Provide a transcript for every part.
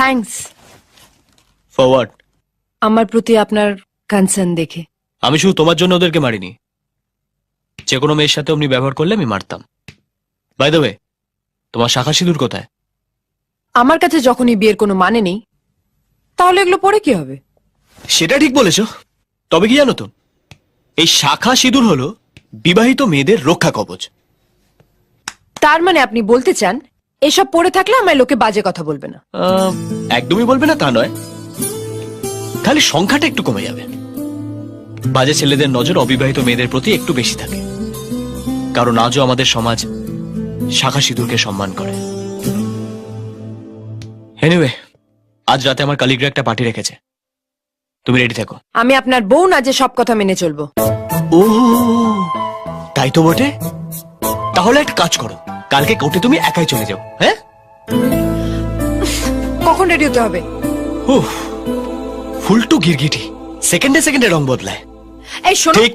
Thanks forward. আমার প্রতি আপনার কনসার্ন দেখে। আমি শুধু তোমার জন্য ওদেরকে মারিনি, যে কোনো মেয়ের সাথে অমনি ব্যবহার করলে আমি মারতাম। বাই দ্য ওয়ে, তোমার শাখা সিঁদুর কোথায়? আমার কাছে যখনই বিয়ের কোনো মানে নেই, তাহলে এগুলো পরে কি হবে? সেটা ঠিক বলেছো, তবে কি জানো তো, এই শাখা সিঁদুর হলো বিবাহিত মেয়েদের রক্ষা কবচ। তার মানে আপনি বলতে চান এসব পড়ে থাকলে আমায় লোকে বাজে কথা বলবে না? একদমই বলবে না তা নয়, খালি সংখ্যাটা একটু কমে যাবে। বাজে ছেলেদের নজর অবিবাহিত মেয়েদের প্রতি একটু বেশি থাকে, কারণ আজও আমাদের সমাজ শাখা সিঁদুরকে সম্মান করে। এনিওয়ে, আজ রাতে আমার কালিগরা একটা পার্টি রেখেছে, তুমি রেডি থাকো। আমি আপনার বউ না যে সব কথা মেনে চলবো। ও তাই তো বটে, তাহলে একটা কাজ করো, কালকে কোর্টে তুমি একাই চলে যাও। হ্যাঁ, কখন রেডি হতে হবে? ফুলটু গিরগিটি সেকেন্ডে সেকেন্ডে রং বদলায়। এই শোনো, ঠিক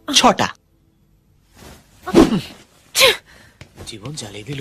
6টা। জীবন জ্বালিয়ে দিল।